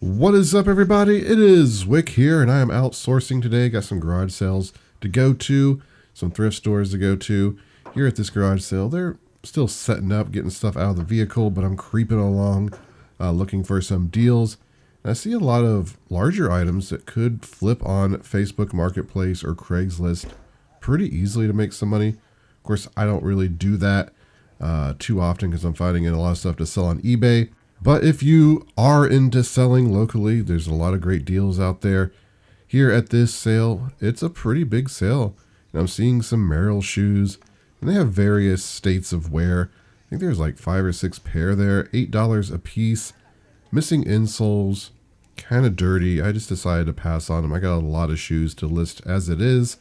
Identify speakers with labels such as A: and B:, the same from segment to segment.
A: What is up, everybody? It is Wick here, and I am outsourcing today. Got some garage sales to go to, some thrift stores to go to. Here at this garage sale, they're still setting up, getting stuff out of the vehicle, but I'm creeping along, looking for some deals. And I see a lot of larger items that could flip on Facebook Marketplace or Craigslist pretty easily to make some money. Of course, I don't really do that too often because I'm finding a lot of stuff to sell on eBay. But if you are into selling locally, there's a lot of great deals out there. Here at this sale, it's a pretty big sale. And I'm seeing some Merrell shoes, and they have various states of wear. I think there's like 5 or 6 pair there, $8 a piece. Missing insoles, kind of dirty. I just decided to pass on them. I got a lot of shoes to list as it is.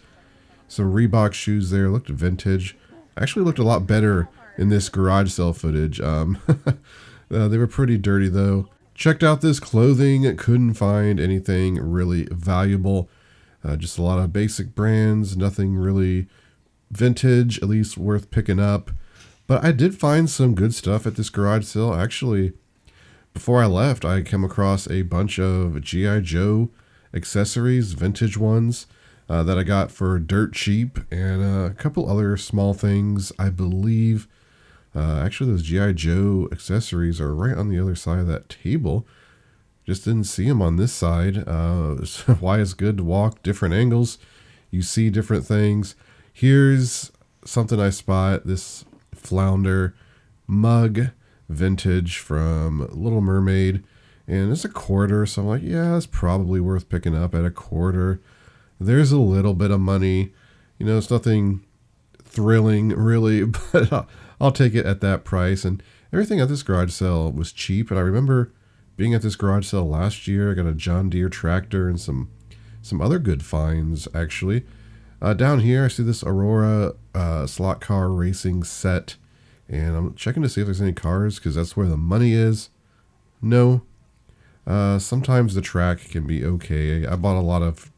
A: Some Reebok shoes there, looked vintage. Actually looked a lot better in this garage sale footage. They were pretty dirty though. Checked out this clothing, couldn't find anything really valuable. Just a lot of basic brands, nothing really vintage, at least worth picking up. But I did find some good stuff at this garage sale. Actually, before I left, I came across a bunch of G.I. Joe accessories, vintage ones, that I got for dirt cheap, and a couple other small things, I believe. Actually, those G.I. Joe accessories are right on the other side of that table. Just didn't see them on this side. Why it's good to walk different angles. You see different things. Here's something I spot. This flounder mug, vintage from Little Mermaid. And it's a quarter, so I'm like, yeah, it's probably worth picking up at a quarter. There's a little bit of money. You know, it's nothing thrilling, really, but I'll take it at that price. And everything at this garage sale was cheap. And I remember being at this garage sale last year. I got a John Deere tractor and some other good finds, actually. Down here, I see this Aurora slot car racing set. And I'm checking to see if there's any cars, because that's where the money is. No. Sometimes the track can be okay. I bought a lot of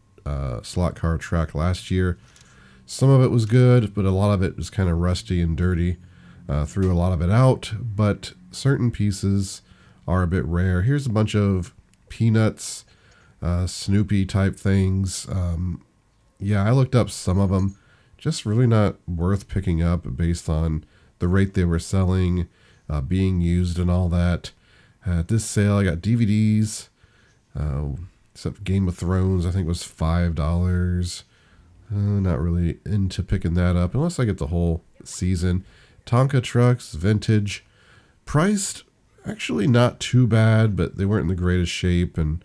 A: slot car track last year. Some of it was good, but a lot of it was kind of rusty and dirty. Threw a lot of it out, but certain pieces are a bit rare. Here's a bunch of Peanuts, Snoopy type things. Yeah, I looked up some of them. Just really not worth picking up based on the rate they were selling, being used and all that. At this sale, I got DVDs. Except Game of Thrones, I think was $5. Not really into picking that up unless I get the whole season. Tonka trucks, vintage, priced actually not too bad, but they weren't in the greatest shape. And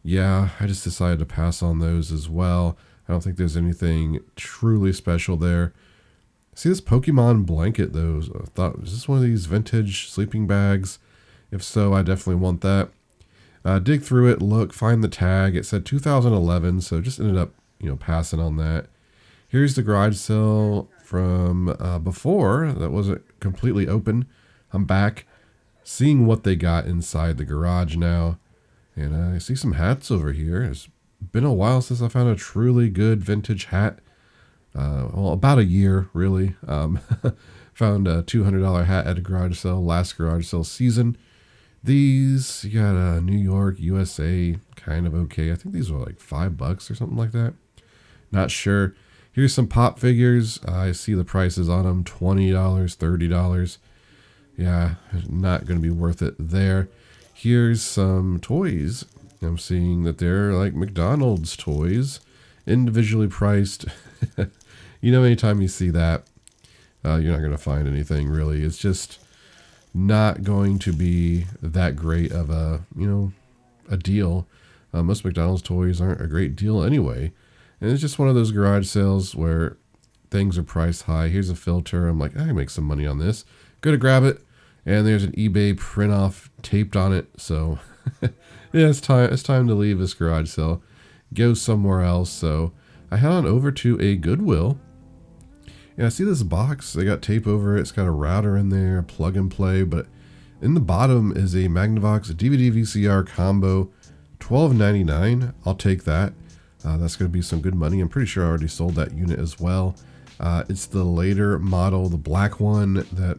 A: yeah, I just decided to pass on those as well. I don't think there's anything truly special there. See this Pokemon blanket though. I thought, is this one of these vintage sleeping bags? If so, I definitely want that. Dig through it, look, find the tag. It said 2011, so just ended up, passing on that. Here's the garage sale from before that wasn't completely open. I'm back seeing what they got inside the garage now. And I see some hats over here. It's been a while since I found a truly good vintage hat. Well, about a year, really. Found a $200 hat at a garage sale, last garage sale season. These, you got New York, USA, kind of okay. I think these were like $5 or something like that. Not sure. Here's some pop figures. I see the prices on them, $20, $30. Yeah, not going to be worth it there. Here's some toys. I'm seeing that they're like McDonald's toys, individually priced. Anytime you see that, you're not going to find anything really. It's just not going to be that great of a deal. Most McDonald's toys aren't a great deal anyway. And it's just one of those garage sales where things are priced high. Here's a filter. I'm like, I can make some money on this. Go to grab it. And there's an eBay print off taped on it. So yeah, it's time to leave this garage sale. Go somewhere else. So I head on over to a Goodwill. And I see this box. They got tape over it. It's got a router in there, plug and play. But in the bottom is a Magnavox DVD VCR combo, $12.99. I'll take that. That's going to be some good money. I'm pretty sure I already sold that unit as well. It's the later model, the black one that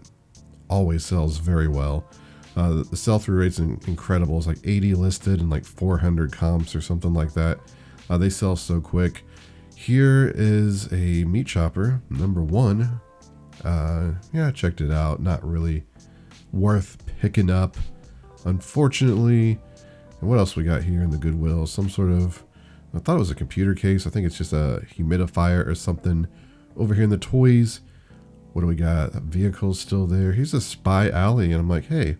A: always sells very well. The sell-through rate's incredible. It's like 80 listed and like 400 comps or something like that. They sell so quick. Here is a meat chopper, number 1. Yeah, I checked it out. Not really worth picking up, unfortunately. And what else we got here in the Goodwill? Some sort of, I thought it was a computer case. I think it's just a humidifier or something. Over here in the toys, what do we got? Vehicle's still there. Here's a Spy Alley, and I'm like, hey,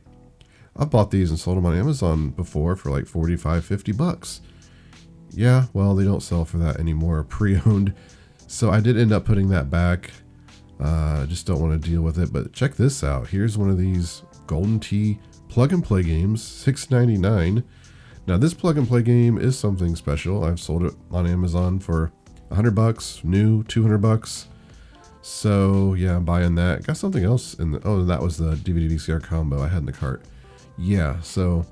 A: I've bought these and sold them on Amazon before for like 45, 50 bucks. Yeah, well, they don't sell for that anymore, pre-owned. So I did end up putting that back. I just don't want to deal with it. But check this out. Here's one of these Golden Tee plug-and-play games, $6.99. Now, this plug-and-play game is something special. I've sold it on Amazon for 100 bucks, new, 200 bucks. So, yeah, I'm buying that. Got something else in the... Oh, that was the DVD VCR combo I had in the cart. Yeah, so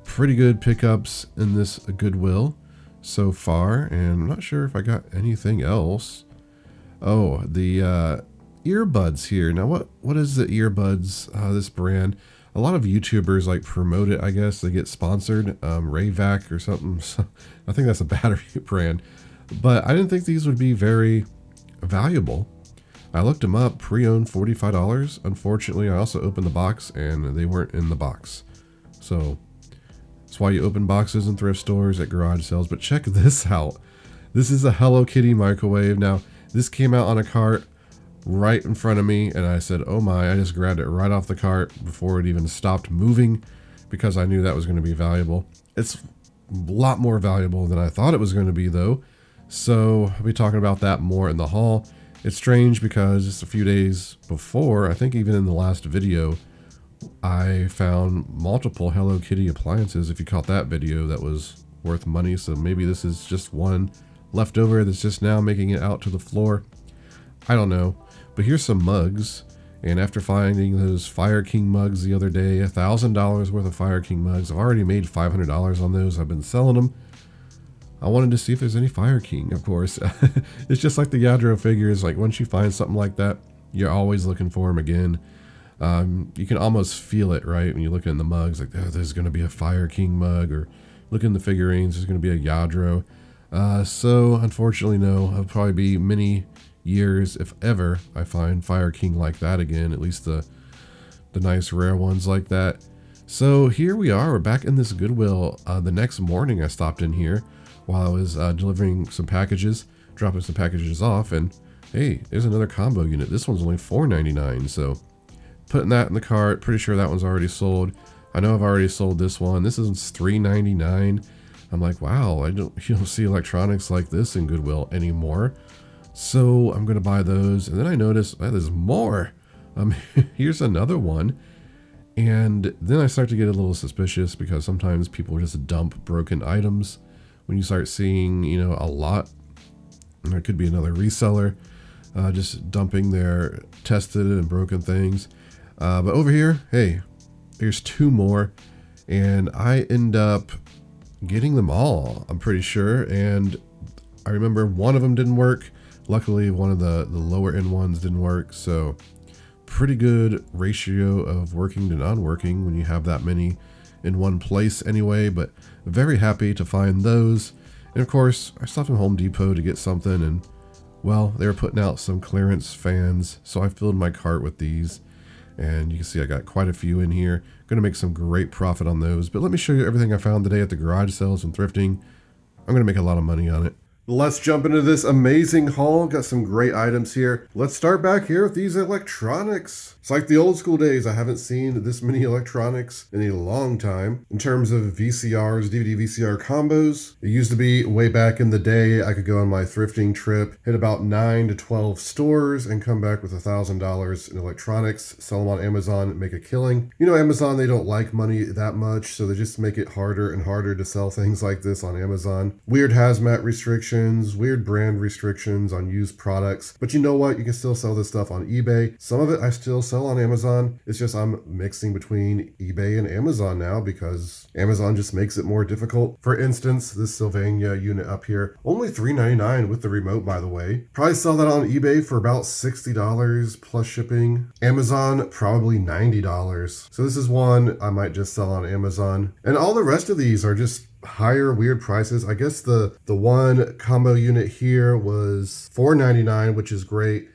A: pretty good pickups in this Goodwill so far. And I'm not sure if I got anything else. Oh, the earbuds here. Now, what is the earbuds, this brand? A lot of YouTubers like promote it, I guess. They get sponsored, Rayvac or something. So I think that's a battery brand. But I didn't think these would be very valuable. I looked them up, pre-owned $45. Unfortunately, I also opened the box and they weren't in the box. So that's why you open boxes in thrift stores at garage sales. But check this out. This is a Hello Kitty microwave. Now, this came out on a cart right in front of me, and I said, oh my, I just grabbed it right off the cart before it even stopped moving because I knew that was going to be valuable. It's a lot more valuable than I thought it was going to be, though. So I'll be talking about that more in the haul. It's strange because just a few days before, I think even in the last video, I found multiple Hello Kitty appliances. If you caught that video, that was worth money. So maybe this is just one leftover that's just now making it out to the floor. I don't know. But here's some mugs. And after finding those Fire King mugs the other day, $1,000 worth of Fire King mugs. I've already made $500 on those. I've been selling them. I wanted to see if there's any Fire King, of course. It's just like the Yadro figures. Like once you find something like that, you're always looking for them again. You can almost feel it, right? When you look in the mugs, like, oh, there's going to be a Fire King mug, or look in the figurines, there's going to be a Yadro. So unfortunately, no, it'll probably be many years, if ever, I find Fire King like that again, at least the nice rare ones like that. So here we are, we're back in this Goodwill. The next morning I stopped in here while I was delivering some packages, dropping some packages off, and hey, there's another combo unit. This one's only $4.99, so putting that in the cart. Pretty sure that one's already sold. I know I've already sold this one. This is $3.99. I'm like, wow, you don't see electronics like this in Goodwill anymore. So I'm gonna buy those, and then I notice there's more. Here's another one, and then I start to get a little suspicious because sometimes people just dump broken items. When you start seeing, a lot, there could be another reseller just dumping their tested and broken things. But over here, hey, there's 2 more, and I end up getting them all, I'm pretty sure. And I remember one of them didn't work. Luckily, one of the lower end ones didn't work. So pretty good ratio of working to non-working when you have that many in one place anyway. But very happy to find those. And of course, I stopped at Home Depot to get something, and well, they were putting out some clearance fans, so I filled my cart with these. And you can see I got quite a few in here. Gonna make some great profit on those. But let me show you everything I found today at the garage sales and thrifting. I'm gonna make a lot of money on it. Let's jump into this amazing haul. Got some great items here. Let's start back here with these electronics. It's like the old school days. I haven't seen this many electronics in a long time. In terms of VCRs, DVD VCR combos, it used to be way back in the day, I could go on my thrifting trip, hit about 9 to 12 stores and come back with $1,000 in electronics, sell them on Amazon, make a killing. Amazon, they don't like money that much, so they just make it harder and harder to sell things like this on Amazon. Weird hazmat restrictions. restrictions, weird brand restrictions on used products. But you know what? You can still sell this stuff on eBay. Some of it I still sell on Amazon. It's just I'm mixing between eBay and Amazon now because Amazon just makes it more difficult. For instance, this Sylvania unit up here, only $3.99 with the remote, by the way. Probably sell that on eBay for about $60 plus shipping. Amazon, probably $90. So this is one I might just sell on Amazon. And all the rest of these are just higher weird prices. I guess the one combo unit here was $4.99, which is great.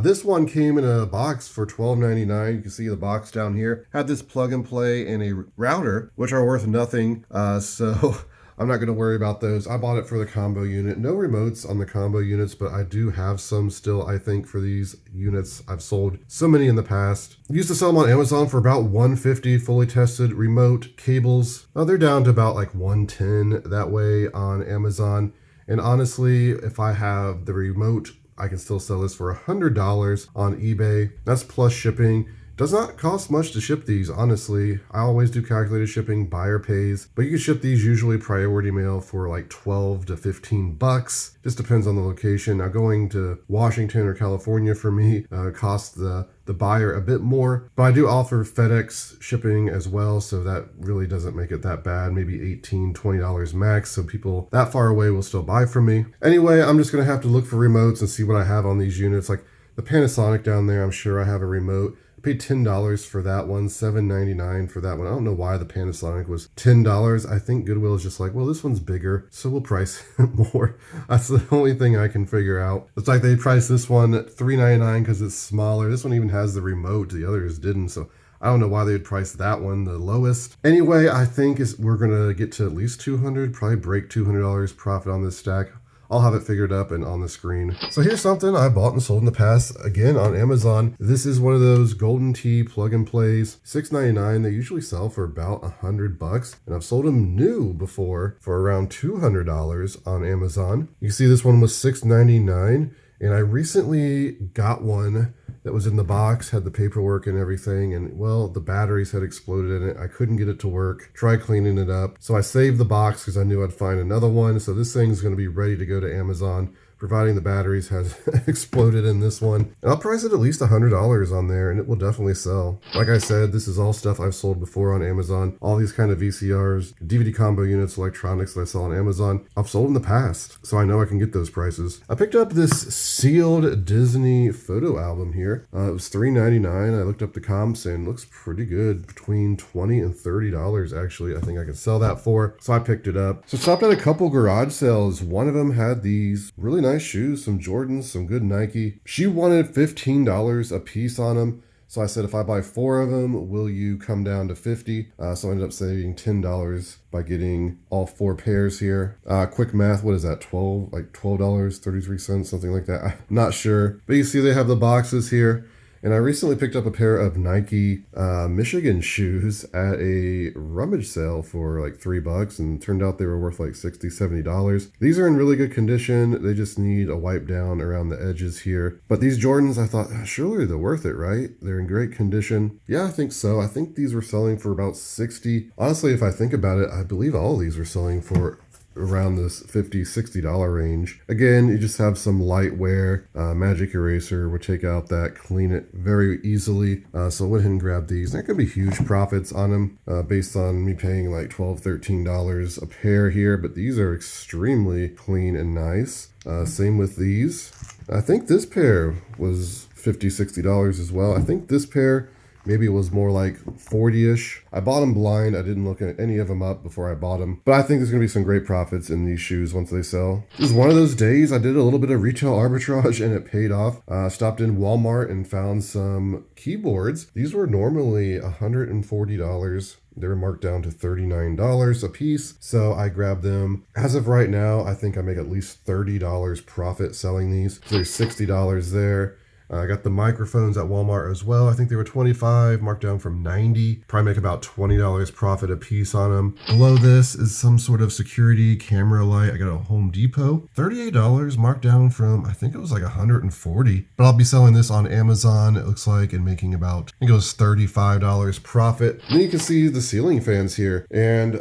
A: This one came in a box for $12.99. You can see the box down here. Had this plug and play and a router, which are worth nothing. So I'm not going to worry about those. I bought it for the combo unit. No remotes on the combo units, but I do have some still, I think, for these units. I've sold so many in the past. Used to sell them on Amazon for about $150, fully tested remote cables. They're down to about like $110 that way on Amazon. And honestly, if I have the remote, I can still sell this for $100 on eBay. That's plus shipping. Does not cost much to ship these, honestly. I always do calculated shipping, buyer pays, but you can ship these usually priority mail for like 12 to 15 bucks. Just depends on the location. Now going to Washington or California for me costs the buyer a bit more, but I do offer FedEx shipping as well, so that really doesn't make it that bad. Maybe $18, $20 max, so people that far away will still buy from me. Anyway, I'm just gonna have to look for remotes and see what I have on these units. Like the Panasonic down there, I'm sure I have a remote. I paid $10 for that one, $7.99 for that one. I don't know why the Panasonic was $10. I think Goodwill is just like, well, this one's bigger, so we'll price it more. That's the only thing I can figure out. It's like they priced this one at $3.99 because it's smaller. This one even has the remote. The others didn't, so I don't know why they would price that one the lowest. Anyway, I think we're going to get to at least $200, probably break $200 profit on this stack. I'll have it figured up and on the screen. So here's something I bought and sold in the past, again on Amazon. This is one of those Golden Tee plug and plays, $6.99. They usually sell for about $100, and I've sold them new before for around $200 on Amazon. You see this one was $6.99, and I recently got one that was in the box, had the paperwork and everything, and well, the batteries had exploded in it. I couldn't get it to work. Tried cleaning it up. So I saved the box because I knew I'd find another one. So this thing's going to be ready to go to Amazon, providing the batteries has exploded in this one. And I'll price it at least $100 on there, and it will definitely sell. Like I said, this is all stuff I've sold before on Amazon. All these kind of VCRs, DVD combo units, electronics that I sell on Amazon, I've sold in the past, so I know I can get those prices. I picked up this sealed Disney photo album here. It was $3.99. I looked up the comps and it looks pretty good, between $20 and $30 actually. I think I could sell that for, so I picked it up. So stopped at a couple garage sales. One of them had these really nice shoes, some Jordans, some good Nike. She wanted $15 a piece on them. So I said, if I buy 4 of them, will you come down to $50? So I ended up saving $10 by getting all 4 pairs here. Quick math, what is that? $12.33, something like that. I'm not sure. But you see they have the boxes here. And I recently picked up a pair of Nike Michigan shoes at a rummage sale for like $3, and turned out they were worth like $60, $70. These are in really good condition. They just need a wipe down around the edges here. But these Jordans, I thought, surely they're worth it, right? They're in great condition. Yeah, I think so. I think these were selling for about $60. Honestly, if I think about it, I believe all of these were selling for around this $50, $60 range. Again, you just have some light wear. Magic eraser would take out that, clean it very easily. So I went ahead and grabbed these. There could be huge profits on them based on me paying like $12, $13 a pair here, but these are extremely clean and nice. Same with these. I think this pair was $50, $60 as well. I think this pair maybe it was more like 40-ish. I bought them blind. I didn't look at any of them up before I bought them. But I think there's going to be some great profits in these shoes once they sell. This is one of those days I did a little bit of retail arbitrage and it paid off. Stopped in Walmart and found some keyboards. These were normally $140. They were marked down to $39 a piece, so I grabbed them. As of right now, I think I make at least $30 profit selling these. So there's $60 there. I got the microphones at Walmart as well. I think they were $25, marked down from $90. Probably make about $20 profit a piece on them. Below this is some sort of security camera light. I got a Home Depot. $38, marked down from, I think it was like $140. But I'll be selling this on Amazon, it looks like, and making about, I think it was $35 profit. Then you can see the ceiling fans here. And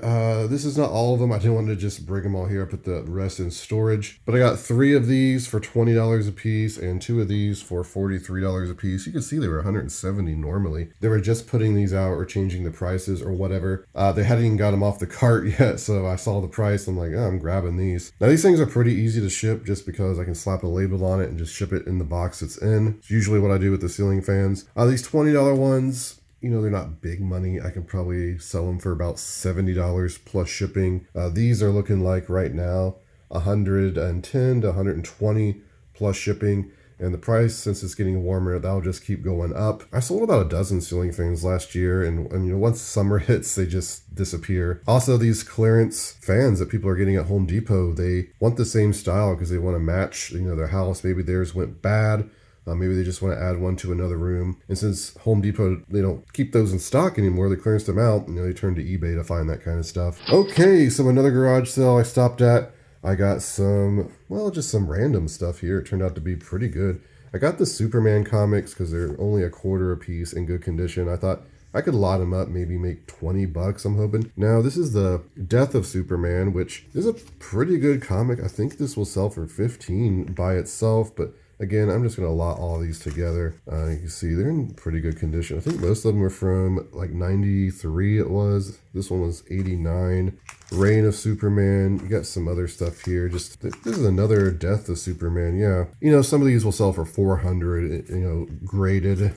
A: this is not all of them. I didn't want to just bring them all here. I put the rest in storage. But I got 3 of these for $20 a piece and 2 of these for $43 a piece. You can see they were $170 normally. They were just putting these out or changing the prices or whatever. They hadn't even got them off the cart yet, so I saw the price. I'm like, oh, I'm grabbing these. Now these things are pretty easy to ship just because I can slap a label on it and just ship it in the box it's in. It's usually what I do with the ceiling fans. These $20 ones, you know, they're not big money. I can probably sell them for about $70 plus shipping. These are looking like right now $110 to $120 plus shipping. And the price, since it's getting warmer, that'll just keep going up. I sold about a dozen ceiling fans last year, and you know, once summer hits, they just disappear. Also, these clearance fans that people are getting at Home Depot, they want the same style because they want to match, you know, their house. Maybe theirs went bad. Maybe they just want to add one to another room. And since Home Depot, they don't keep those in stock anymore, they clearance them out. You know, they turn to eBay to find that kind of stuff. Okay, so another garage sale I stopped at. I got some, well, just some random stuff here. It turned out to be pretty good. I got the Superman comics because they're only $1/4 a piece in good condition. I thought I could lot them up, maybe make $20, I'm hoping. Now, this is the Death of Superman, which is a pretty good comic. I think this will sell for $15 by itself, but again, I'm just going to lot all these together. You can see they're in pretty good condition. I think most of them are from like 93 it was. This one was 89. Reign of Superman. You got some other stuff here. Just this is another Death of Superman. Yeah, you know, some of these will sell for $400. You know, graded,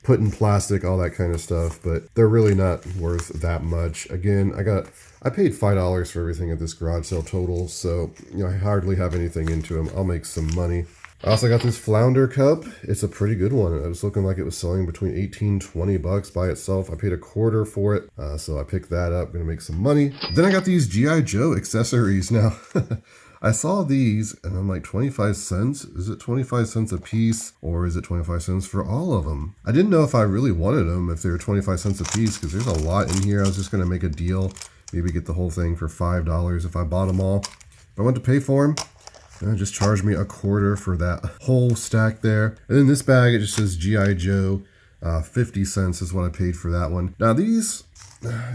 A: put in plastic, all that kind of stuff. But they're really not worth that much. Again, I paid $5 for everything at this garage sale total. So you know, I hardly have anything into them. I'll make some money. I also got this Flounder cup. It's a pretty good one. It was looking like it was selling between $18-$20 by itself. I paid $1/4 for it, so I picked that up. Gonna make some money. Then I got these G.I. Joe accessories. Now, I saw these and I'm like, 25 cents? Is it 25 cents a piece or is it 25 cents for all of them? I didn't know if I really wanted them, if they were 25 cents a piece, because there's a lot in here. I was just gonna make a deal, maybe get the whole thing for $5 if I bought them all. If I went to pay for them, just charge me $1/4 for that whole stack there. And then this bag, it just says G.I. Joe. 50 cents is what I paid for that one. Now these,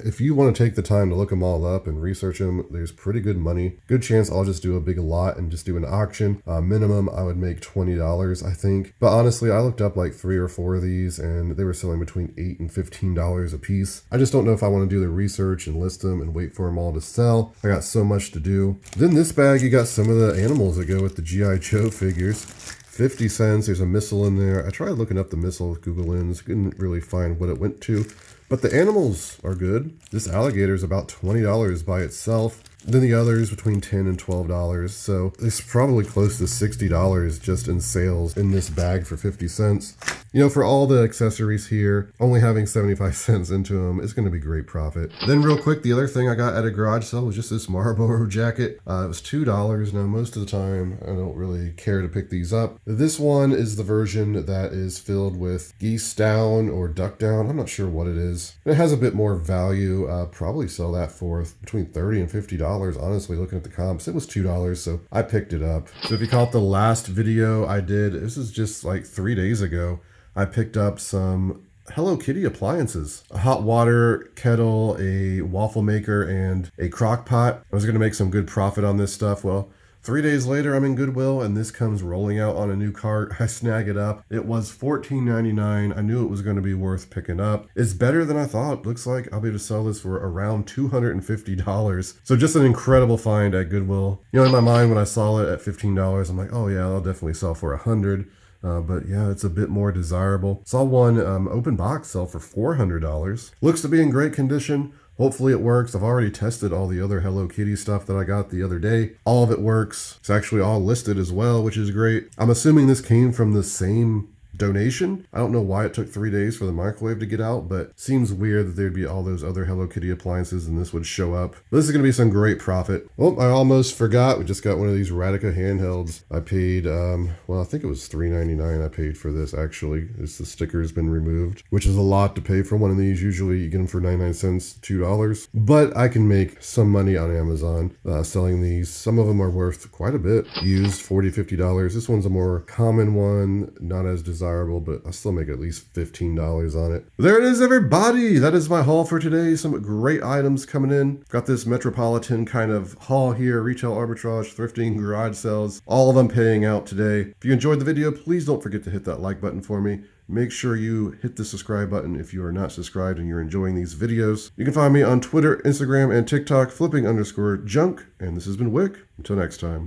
A: if you want to take the time to look them all up and research them, there's pretty good money. Good chance I'll just do a big lot and just do an auction. Minimum, I would make $20, I think. But honestly, I looked up like 3 or 4 of these and they were selling between $8 and $15 a piece. I just don't know if I want to do the research and list them and wait for them all to sell. I got so much to do. Then this bag, you got some of the animals that go with the G.I. Joe figures. 50 cents. There's a missile in there. I tried looking up the missile with Google Lens. Couldn't really find what it went to. But the animals are good. This alligator is about $20 by itself. Then the others between $10 and $12. So it's probably close to $60 just in sales in this bag for 50 cents. You know, for all the accessories here, only having 75 cents into them is going to be great profit. Then real quick, the other thing I got at a garage sale was just this Marlboro jacket. It was $2. Now, most of the time, I don't really care to pick these up. This one is the version that is filled with geese down or duck down. I'm not sure what it is. It has a bit more value. Probably sell that for between $30 and $50. Honestly, looking at the comps, it was $2, so I picked it up. So if you caught the last video I did, this is just like 3 days ago, I picked up some Hello Kitty appliances, a hot water kettle, a waffle maker, and a crock pot. I was going to make some good profit on this stuff. Well, 3 days later, I'm in Goodwill, and this comes rolling out on a new cart. I snag it up. It was $14.99. I knew it was going to be worth picking up. It's better than I thought. Looks like I'll be able to sell this for around $250. So just an incredible find at Goodwill. You know, in my mind, when I saw it at $15, I'm like, oh yeah, I'll definitely sell for $100. But yeah, it's a bit more desirable. Saw one open box sell for $400. Looks to be in great condition. Hopefully it works. I've already tested all the other Hello Kitty stuff that I got the other day. All of it works. It's actually all listed as well, which is great. I'm assuming this came from the same donation. I don't know why it took 3 days for the microwave to get out, but seems weird that there'd be all those other Hello Kitty appliances and this would show up. This is going to be some great profit. Oh, I almost forgot. We just got one of these Radica handhelds. I paid, well, I think it was $3.99 I paid for this actually. It's the sticker's been removed, which is a lot to pay for one of these. Usually you get them for 99 cents, $2. But I can make some money on Amazon selling these. Some of them are worth quite a bit. Used $40, $50. This one's a more common one, not as desirable, but I'll still make at least $15 on it. There it is, everybody. That is my haul for today. Some great items coming in. Got this metropolitan kind of haul here, retail arbitrage, thrifting, garage sales, all of them paying out today. If you enjoyed the video, please don't forget to hit that like button for me. Make sure you hit the subscribe button if you are not subscribed and you're enjoying these videos. You can find me on Twitter, Instagram, and TikTok, flipping_junk. And this has been Wick. Until next time.